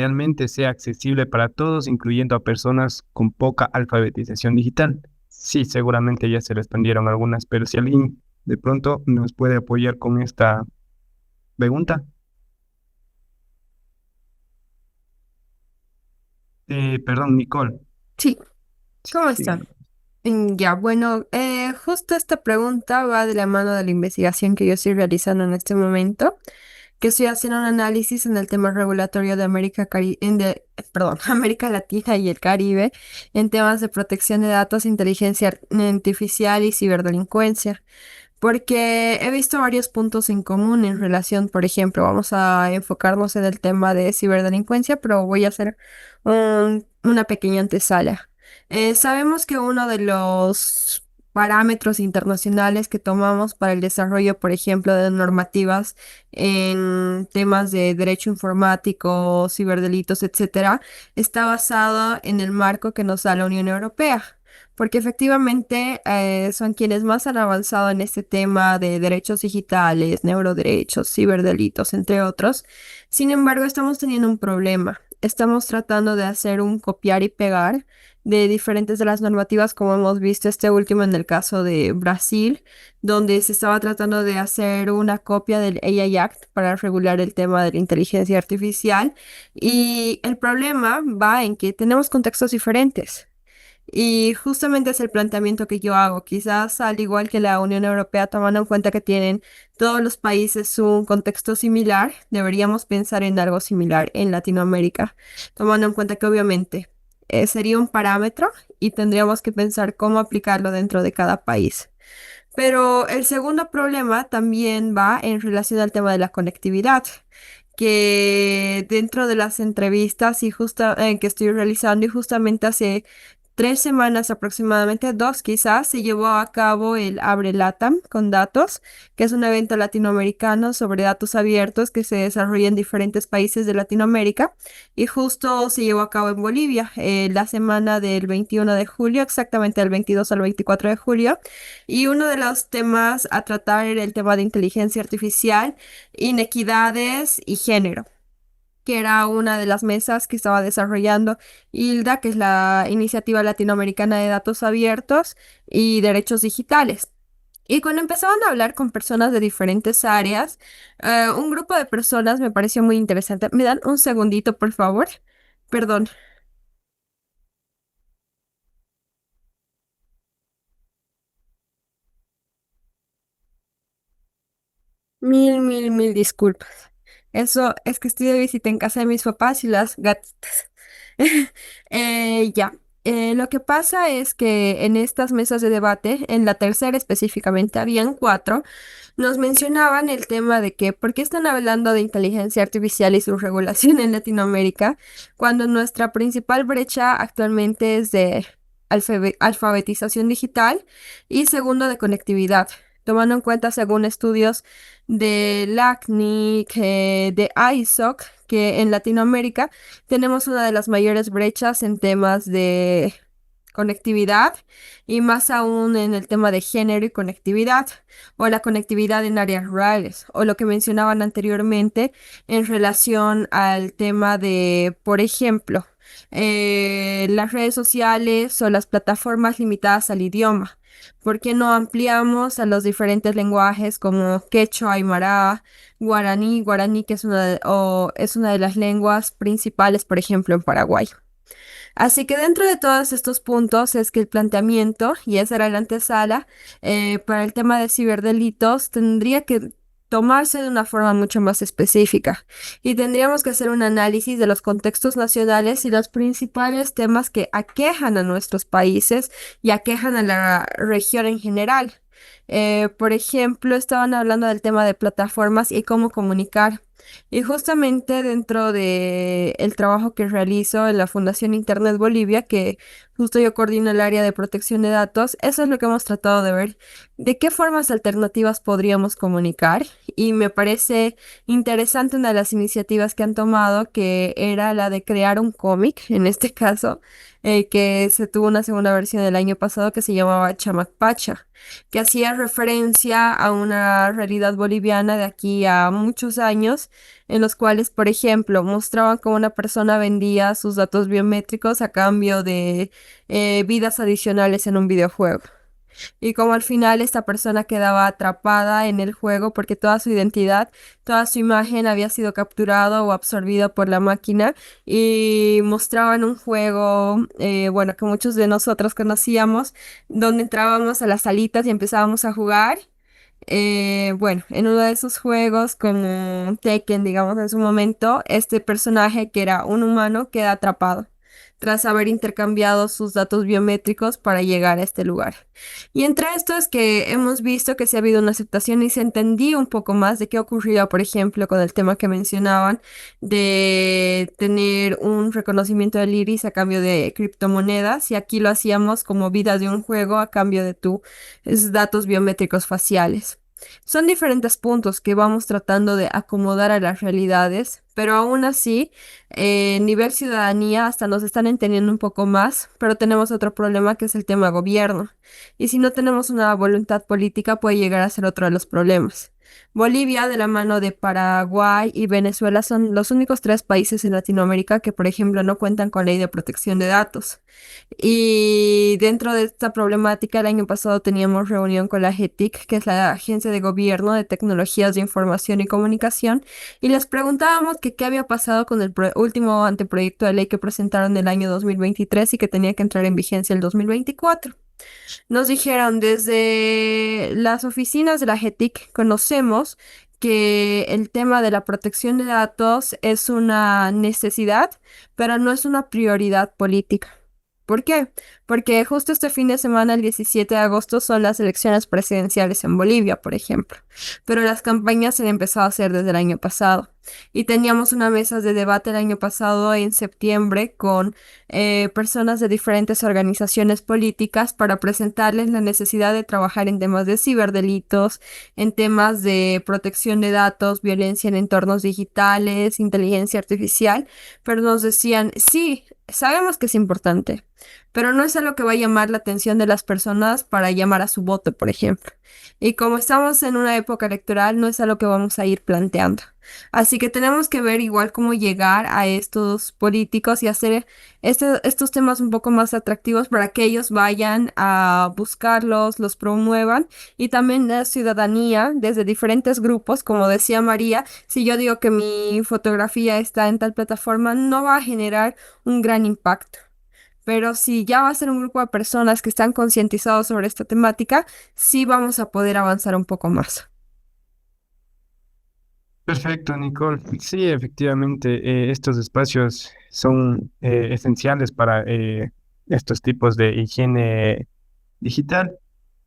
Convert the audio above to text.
realmente sea accesible para todos, incluyendo a personas con poca alfabetización digital. Sí, seguramente ya se respondieron algunas, pero si alguien de pronto nos puede apoyar con esta pregunta. Perdón, Nicole. Sí, ¿cómo Sí. están? Ya, bueno, justo esta pregunta va de la mano de la investigación que yo estoy realizando en este momento, que estoy haciendo un análisis en el tema regulatorio de perdón, América Latina y el Caribe en temas de protección de datos, inteligencia artificial y ciberdelincuencia. Porque he visto varios puntos en común en relación, por ejemplo, vamos a enfocarnos en el tema de ciberdelincuencia, pero voy a hacer una pequeña antesala. Sabemos que uno de los parámetros internacionales que tomamos para el desarrollo, por ejemplo, de normativas en temas de derecho informático, ciberdelitos, etcétera, está basado en el marco que nos da la Unión Europea, porque efectivamente son quienes más han avanzado en este tema de derechos digitales, neuroderechos, ciberdelitos, entre otros. Sin embargo, estamos teniendo un problema. Estamos tratando de hacer un copiar y pegar de diferentes de las normativas, como hemos visto este último en el caso de Brasil, donde se estaba tratando de hacer una copia del AI Act para regular el tema de la inteligencia artificial. Y el problema va en que tenemos contextos diferentes. Y justamente es el planteamiento que yo hago. Quizás al igual que la Unión Europea, tomando en cuenta que tienen todos los países un contexto similar, deberíamos pensar en algo similar en Latinoamérica, tomando en cuenta que obviamente sería un parámetro y tendríamos que pensar cómo aplicarlo dentro de cada país. Pero el segundo problema también va en relación al tema de la conectividad, que dentro de las entrevistas que estoy realizando y justamente hace 3 semanas aproximadamente, dos quizás, se llevó a cabo el Abre LATAM con datos, que es un evento latinoamericano sobre datos abiertos que se desarrolla en diferentes países de Latinoamérica y justo se llevó a cabo en Bolivia, la semana del 21 de julio, exactamente del 22 al 24 de julio. Y uno de los temas a tratar era el tema de inteligencia artificial, inequidades y género, que era una de las mesas que estaba desarrollando ILDA, que es la Iniciativa Latinoamericana de Datos Abiertos y Derechos Digitales. Y cuando empezaban a hablar con personas de diferentes áreas, un grupo de personas me pareció muy interesante. ¿Me dan un segundito, por favor? Perdón. Mil disculpas. Eso es que estoy de visita en casa de mis papás y las gatitas. Ya. Lo que pasa es que en estas mesas de debate, en la tercera específicamente, habían cuatro, nos mencionaban el tema de que por qué están hablando de inteligencia artificial y su regulación en Latinoamérica, cuando nuestra principal brecha actualmente es de alfabetización digital y segundo de conectividad, tomando en cuenta según estudios de LACNIC, de ISOC, que en Latinoamérica tenemos una de las mayores brechas en temas de conectividad y más aún en el tema de género y conectividad o la conectividad en áreas rurales o lo que mencionaban anteriormente en relación al tema de, por ejemplo, las redes sociales o las plataformas limitadas al idioma. ¿Por qué no ampliamos a los diferentes lenguajes como quechua, aymara, guaraní? Guaraní que es una de las lenguas principales, por ejemplo, en Paraguay. Así que dentro de todos estos puntos es que el planteamiento, y esa era la antesala, para el tema de ciberdelitos, tendría que tomarse de una forma mucho más específica y tendríamos que hacer un análisis de los contextos nacionales y los principales temas que aquejan a nuestros países y aquejan a la región en general. Por ejemplo, estaban hablando del tema de plataformas y cómo comunicar. Y justamente dentro de el trabajo que realizo en la Fundación Internet Bolivia, que justo yo coordino el área de protección de datos, eso es lo que hemos tratado de ver, de qué formas alternativas podríamos comunicar. Y me parece interesante una de las iniciativas que han tomado, que era la de crear un cómic, en este caso, que se tuvo una segunda versión el año pasado que se llamaba Chamac Pacha, que hacía referencia a una realidad boliviana de aquí a muchos años, en los cuales, por ejemplo, mostraban cómo una persona vendía sus datos biométricos a cambio de vidas adicionales en un videojuego. Y como al final esta persona quedaba atrapada en el juego porque toda su identidad, toda su imagen había sido capturado o absorbido por la máquina y mostraban un juego, bueno, que muchos de nosotros conocíamos, donde entrábamos a las salitas y empezábamos a jugar. Bueno, en uno de esos juegos, como Tekken, digamos, en su momento, este personaje que era un humano queda atrapado tras haber intercambiado sus datos biométricos para llegar a este lugar. Y entre esto es que hemos visto que sí ha habido una aceptación y se entendía un poco más de qué ocurría, por ejemplo, con el tema que mencionaban de tener un reconocimiento del iris a cambio de criptomonedas, y aquí lo hacíamos como vida de un juego a cambio de tus datos biométricos faciales. Son diferentes puntos que vamos tratando de acomodar a las realidades, pero aún así, nivel ciudadanía hasta nos están entendiendo un poco más, pero tenemos otro problema que es el tema gobierno. Y si no tenemos una voluntad política, puede llegar a ser otro de los problemas. Bolivia, de la mano de Paraguay y Venezuela, son los únicos tres países en Latinoamérica que, por ejemplo, no cuentan con ley de protección de datos. Y dentro de esta problemática, el año pasado teníamos reunión con la GETIC, que es la Agencia de Gobierno de Tecnologías de Información y Comunicación, y les preguntábamos que qué había pasado con el último anteproyecto de ley que presentaron el año 2023 y que tenía que entrar en vigencia el 2024. Nos dijeron desde las oficinas de la GETIC conocemos que el tema de la protección de datos es una necesidad, pero no es una prioridad política. ¿Por qué? Porque justo este fin de semana, el 17 de agosto, son las elecciones presidenciales en Bolivia, por ejemplo. Pero las campañas se han empezado a hacer desde el año pasado. Y teníamos una mesa de debate el año pasado, en septiembre, con personas de diferentes organizaciones políticas para presentarles la necesidad de trabajar en temas de ciberdelitos, en temas de protección de datos, violencia en entornos digitales, inteligencia artificial. Pero nos decían, sí, sabemos que es importante, pero no es algo que va a llamar la atención de las personas para llamar a su voto, por ejemplo. Y como estamos en una época electoral, no es algo que vamos a ir planteando. Así que tenemos que ver igual cómo llegar a estos políticos y hacer estos temas un poco más atractivos para que ellos vayan a buscarlos, los promuevan, y también la ciudadanía desde diferentes grupos, como decía María, si yo digo que mi fotografía está en tal plataforma, no va a generar un gran impacto. Pero si ya va a ser un grupo de personas que están concientizados sobre esta temática, sí vamos a poder avanzar un poco más. Perfecto, Nicole. Sí, efectivamente, estos espacios son esenciales para estos tipos de higiene digital.